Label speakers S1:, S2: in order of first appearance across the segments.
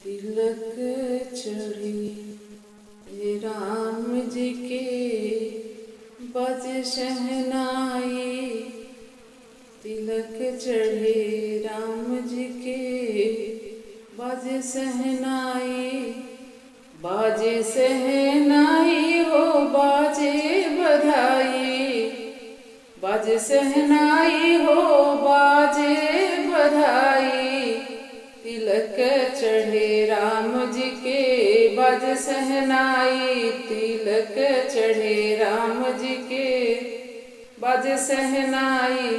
S1: तिलक चढ़ी राम जी के बज शहनाई। तिलक चढ़े राम जी के बज शहनाई। बाजे शहनाई हो बाजे बधाई। बाजे शहनाई हो बाजे बधाई। तिलक चढ़े राम जी के बज शहनाई। तिलक चढ़े राम जी के बज शहनाई।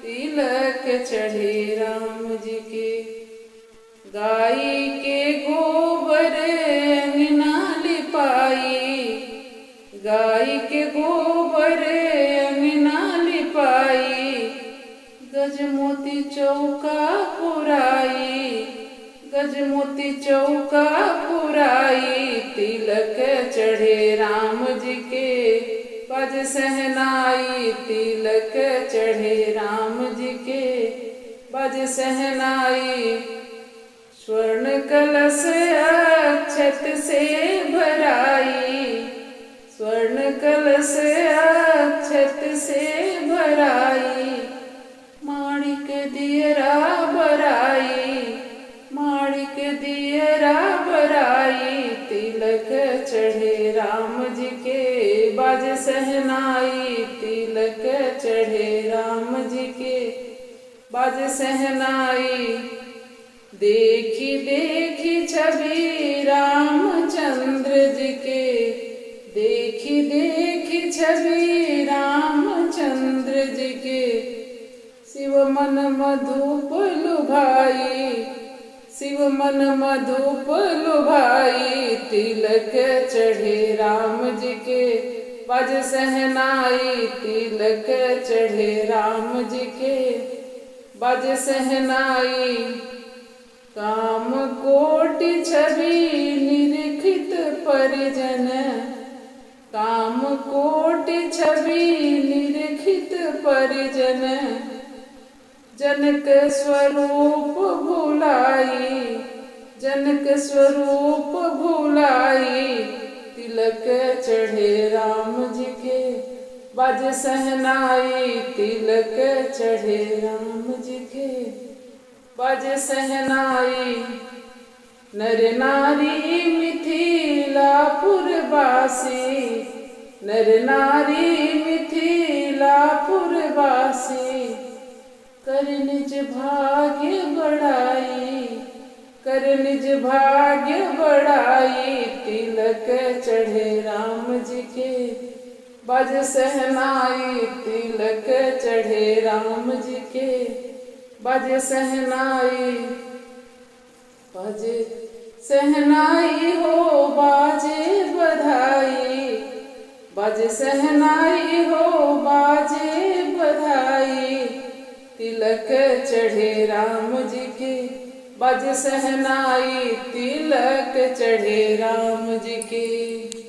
S1: तिलक चढ़े राम जी के गाय के गोबर अंगना लिपाई। गाय के गोबर अंगना लिपाई। गजमोती चौका पुराई। गजमोती चौका पुराई। तिलक चढ़े राम जी के बज शहनाई। तिलक चढ़े राम जी के बज शहनाई। स्वर्ण कलश अक्षत से भराई। स्वर्ण कलश अक्षत से भराई। माणिक दियरा बराई। माणिक दियरा बराई। तिलक चढ़े राम जी के बज शहनाई। तिलक चढ़े राम जी के बज शहनाई। देखी देखी छवि रामचंद्र जी के। देखी देखी छवि रामचंद्र जी के। शिव मन मधुप लुभाई। शिव मन मधुप लुभाई। तिलक चढ़े राम जी के बज शहनाई। तिलक चढ़े राम जी के बज शहनाई। काम कोटि छवि निरीक्षित परिजन। काम कोटि छवि निरीक्षित परिजन। जनक स्वरूप भुलाई। जनक स्वरूप भुलाई। तिलक चढ़े राम जी के बज शहनाई। तिलक चढ़े राम जी के बज शहनाई। नर नारी मिथिलापुर वासी। नर नारी मिथिलापुर वासी। कर निज भाग्य बढ़ाई। कर निज भाग्य बढ़ाई। तिलक चढ़े राम जी के बज शहनाई। तिलक चढ़े राम जी के बज शहनाई। बज शहनाई हो बाजे बधाई। बज शहनाई हो बाजे बधाई। तिलक चढ़े राम जी के बज शहनाई। तिलक चढ़े राम जी के।